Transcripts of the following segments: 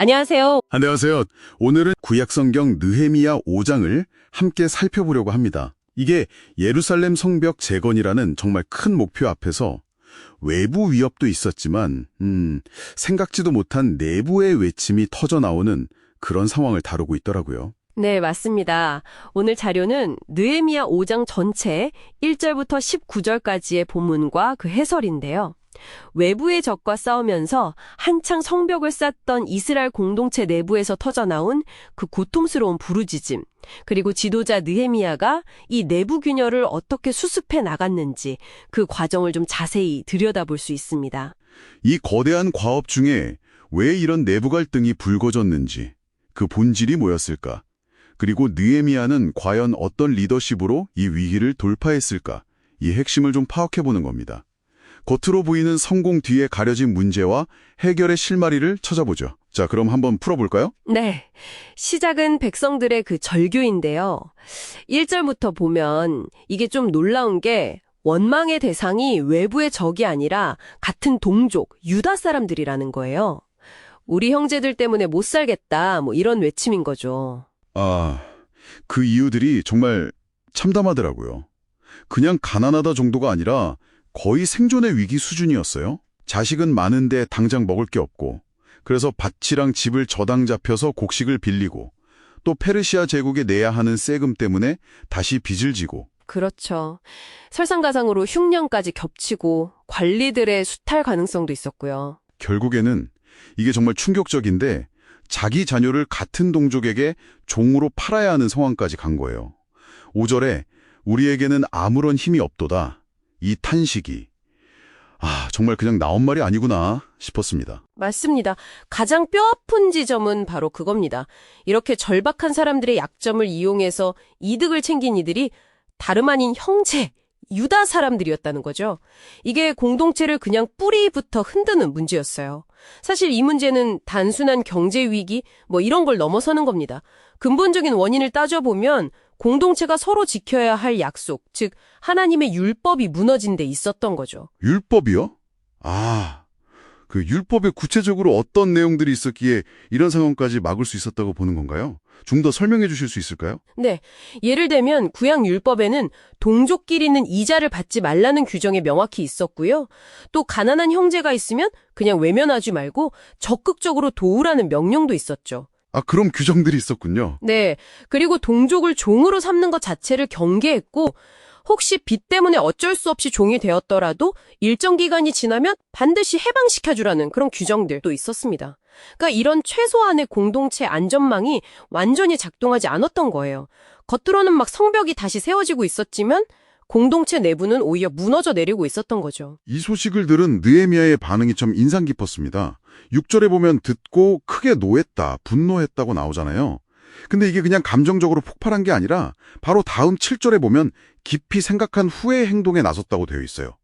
안녕하세요. 안녕하세요. 오늘은 구약성경 느헤미야 5장을 함께 살펴보려고 합니다. 이게 예루살렘 성벽 재건이라는 정말 큰 목표 앞에서 외부 위협도 있었지만 생각지도 못한 내부의 외침이 터져나오는 그런 상황을 다루고 있더라고요. 네, 맞습니다. 오늘 자료는 느헤미야 5장 전체 1절부터 19절까지의 본문과 그 해설인데요. 외부의 적과 싸우면서 한창 성벽을 쌓던 이스라엘 공동체 내부에서 터져나온 그 고통스러운 부르짖음, 그리고 지도자 느헤미야가 이 내부 균열을 어떻게 수습해 나갔는지 그 과정을 좀 자세히 들여다볼 수 있습니다. 이 거대한 과업 중에 왜 이런 내부 갈등이 불거졌는지, 그 본질이 뭐였을까? 그리고 느헤미야는 과연 어떤 리더십으로 이 위기를 돌파했을까? 이 핵심을 좀 파악해보는 겁니다. 겉으로 보이는 성공 뒤에 가려진 문제와 해결의 실마리를 찾아보죠. 자, 그럼 한번 풀어볼까요? 네, 시작은 백성들의 그 절규인데요. 1절부터 보면 이게 좀 놀라운 게 원망의 대상이 외부의 적이 아니라 같은 동족, 유다 사람들이라는 거예요. 우리 형제들 때문에 못 살겠다, 뭐 이런 외침인 거죠. 그 이유들이 정말 참담하더라고요. 그냥 가난하다 정도가 아니라 거의 생존의 위기 수준이었어요. 자식은 많은데 당장 먹을 게 없고, 그래서 밭이랑 집을 저당 잡혀서 곡식을 빌리고, 또 페르시아 제국에 내야 하는 세금 때문에 다시 빚을 지고. 그렇죠. 설상가상으로 흉년까지 겹치고 관리들의 수탈 가능성도 있었고요. 결국에는 이게 정말 충격적인데 자기 자녀를 같은 동족에게 종으로 팔아야 하는 상황까지 간 거예요. 5절에 우리에게는 아무런 힘이 없도다. 이 탄식이 정말 그냥 나온 말이 아니구나 싶었습니다. 맞습니다. 가장 뼈아픈 지점은 바로 그겁니다. 이렇게 절박한 사람들의 약점을 이용해서 이득을 챙긴 이들이 다름 아닌 형제, 유다 사람들이었다는 거죠. 이게 공동체를 그냥 뿌리부터 흔드는 문제였어요. 사실 이 문제는 단순한 경제 위기, 뭐 이런 걸 넘어서는 겁니다. 근본적인 원인을 따져보면 공동체가 서로 지켜야 할 약속, 즉 하나님의 율법이 무너진 데 있었던 거죠. 율법이요? 그 율법에 구체적으로 어떤 내용들이 있었기에 이런 상황까지 막을 수 있었다고 보는 건가요? 좀 더 설명해 주실 수 있을까요? 네, 예를 들면 구약 율법에는 동족끼리는 이자를 받지 말라는 규정이 명확히 있었고요. 또 가난한 형제가 있으면 그냥 외면하지 말고 적극적으로 도우라는 명령도 있었죠. 그럼 규정들이 있었군요. 네, 그리고 동족을 종으로 삼는 것 자체를 경계했고 혹시 빚 때문에 어쩔 수 없이 종이 되었더라도 일정 기간이 지나면 반드시 해방시켜주라는 그런 규정들도 있었습니다. 그러니까 이런 최소한의 공동체 안전망이 완전히 작동하지 않았던 거예요. 겉으로는 막 성벽이 다시 세워지고 있었지만 공동체 내부는 오히려 무너져 내리고 있었던 거죠. 이 소식을 들은 느헤미야의 반응이 참 인상 깊었습니다. 6절에 보면 듣고 크게 노했다, 분노했다고 나오잖아요. 근데 이게 그냥 감정적으로 폭발한 게 아니라 바로 다음 7절에 보면 깊이 생각한 후의 행동에 나섰다고 되어 있어요.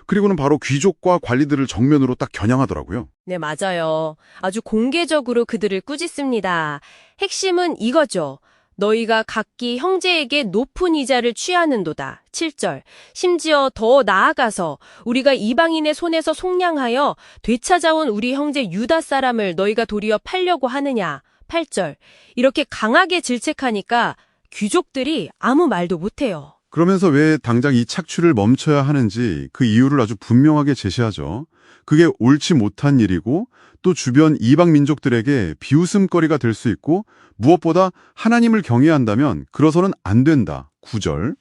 그리고는 바로 귀족과 관리들을 정면으로 딱 겨냥하더라고요. 네, 맞아요. 아주 공개적으로 그들을 꾸짖습니다. 핵심은 이거죠. 너희가 각기 형제에게 높은 이자를 취하는도다. 7절. 심지어 더 나아가서 우리가 이방인의 손에서 속량하여 되찾아온 우리 형제 유다 사람을 너희가 도리어 팔려고 하느냐. 8절. 이렇게 강하게 질책하니까 귀족들이 아무 말도 못해요. 그러면서 왜 당장 이 착취를 멈춰야 하는지 그 이유를 아주 분명하게 제시하죠. 그게 옳지 못한 일이고 또 주변 이방 민족들에게 비웃음거리가 될 수 있고 무엇보다 하나님을 경외한다면 그러서는 안 된다. 9절.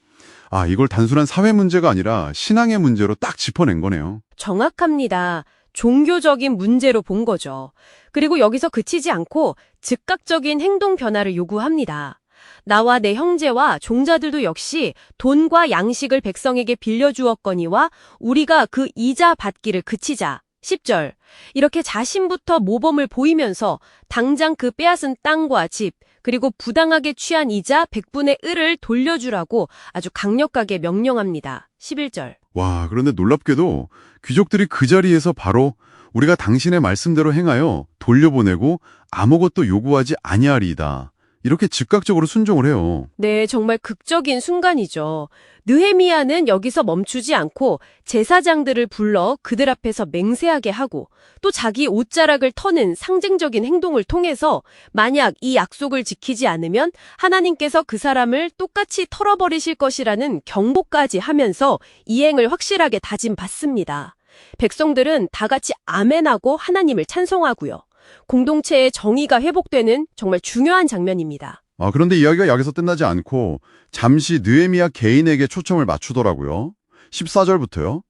이걸 단순한 사회 문제가 아니라 신앙의 문제로 딱 짚어낸 거네요. 정확합니다. 종교적인 문제로 본 거죠. 그리고 여기서 그치지 않고 즉각적인 행동 변화를 요구합니다. 나와 내 형제와 종자들도 역시 돈과 양식을 백성에게 빌려주었거니와 우리가 그 이자 받기를 그치자. 10절. 이렇게 자신부터 모범을 보이면서 당장 그 빼앗은 땅과 집, 그리고 부당하게 취한 이자 100분의 1을 돌려주라고 아주 강력하게 명령합니다. 11절. 와, 그런데 놀랍게도 귀족들이 그 자리에서 바로 우리가 당신의 말씀대로 행하여 돌려보내고 아무것도 요구하지 아니하리이다. 이렇게 즉각적으로 순종을 해요. 네, 정말 극적인 순간이죠. 느헤미야는 여기서 멈추지 않고 제사장들을 불러 그들 앞에서 맹세하게 하고 또 자기 옷자락을 터는 상징적인 행동을 통해서 만약 이 약속을 지키지 않으면 하나님께서 그 사람을 똑같이 털어버리실 것이라는 경고까지 하면서 이행을 확실하게 다짐받습니다. 백성들은 다 같이 아멘하고 하나님을 찬송하고요. 공동체의 정의가 회복되는 정말 중요한 장면입니다. 그런데 이야기가 여기서 끝나지 않고 잠시 느헤미야 개인에게 초점을 맞추더라고요. 14절부터요.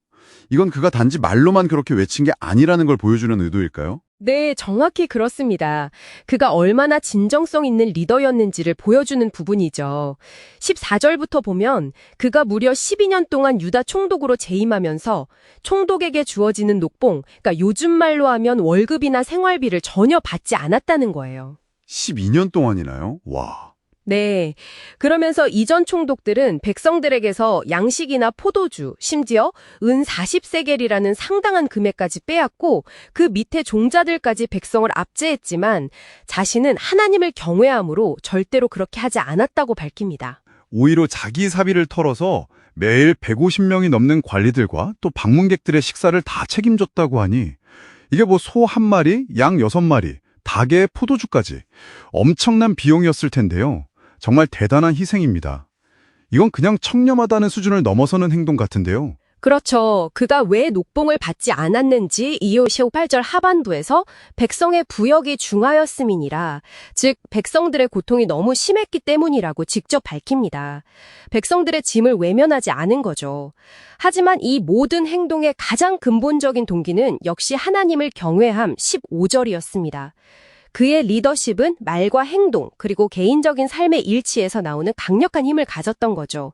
이건 그가 단지 말로만 그렇게 외친 게 아니라는 걸 보여주는 의도일까요? 네, 정확히 그렇습니다. 그가 얼마나 진정성 있는 리더였는지를 보여주는 부분이죠. 14절부터 보면 그가 무려 12년 동안 유다 총독으로 재임하면서 총독에게 주어지는 녹봉, 그러니까 요즘 말로 하면 월급이나 생활비를 전혀 받지 않았다는 거예요. 12년 동안이나요? 와. 네. 그러면서 이전 총독들은 백성들에게서 양식이나 포도주, 심지어 은 40세겔이라는 상당한 금액까지 빼앗고 그 밑에 종자들까지 백성을 압제했지만 자신은 하나님을 경외함으로 절대로 그렇게 하지 않았다고 밝힙니다. 오히려 자기 사비를 털어서 매일 150명이 넘는 관리들과 또 방문객들의 식사를 다 책임졌다고 하니 이게 뭐 소 1마리, 양 6마리, 닭에 포도주까지 엄청난 비용이었을 텐데요. 정말 대단한 희생입니다. 이건 그냥 청렴하다는 수준을 넘어서는 행동 같은데요. 그렇죠. 그가 왜 녹봉을 받지 않았는지 이호 18절 하반부에서 백성의 부역이 중하였음이니라, 즉 백성들의 고통이 너무 심했기 때문이라고 직접 밝힙니다. 백성들의 짐을 외면하지 않은 거죠. 하지만 이 모든 행동의 가장 근본적인 동기는 역시 하나님을 경외함 15절이었습니다. 그의 리더십은 말과 행동 그리고 개인적인 삶의 일치에서 나오는 강력한 힘을 가졌던 거죠.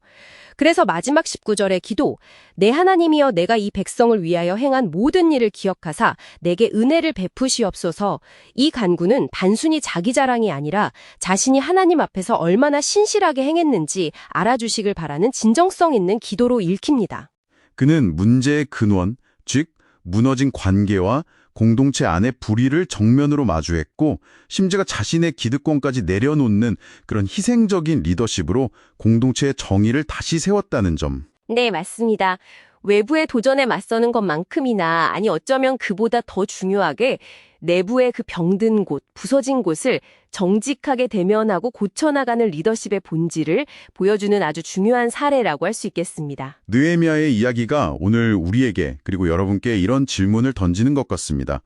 그래서 마지막 19절의 기도, 내 하나님이여 내가 이 백성을 위하여 행한 모든 일을 기억하사 내게 은혜를 베푸시옵소서. 이 간구는 단순히 자기 자랑이 아니라 자신이 하나님 앞에서 얼마나 신실하게 행했는지 알아주시길 바라는 진정성 있는 기도로 읽힙니다. 그는 문제의 근원, 즉 무너진 관계와 공동체 안의 불의를 정면으로 마주했고 심지어 자신의 기득권까지 내려놓는 그런 희생적인 리더십으로 공동체의 정의를 다시 세웠다는 점. 네, 맞습니다. 외부의 도전에 맞서는 것만큼이나, 아니 어쩌면 그보다 더 중요하게 내부의 그 병든 곳, 부서진 곳을 정직하게 대면하고 고쳐나가는 리더십의 본질을 보여주는 아주 중요한 사례라고 할 수 있겠습니다. 느헤미야의 이야기가 오늘 우리에게 그리고 여러분께 이런 질문을 던지는 것 같습니다.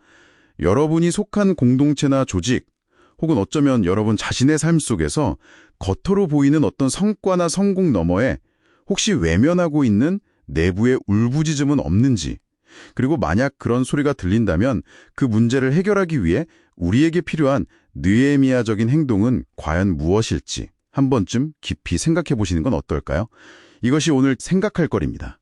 여러분이 속한 공동체나 조직, 혹은 어쩌면 여러분 자신의 삶 속에서 겉으로 보이는 어떤 성과나 성공 너머에 혹시 외면하고 있는 내부의 울부짖음은 없는지, 그리고 만약 그런 소리가 들린다면 그 문제를 해결하기 위해 우리에게 필요한 느헤미야적인 행동은 과연 무엇일지 한 번쯤 깊이 생각해 보시는 건 어떨까요? 이것이 오늘 생각할 거리입니다.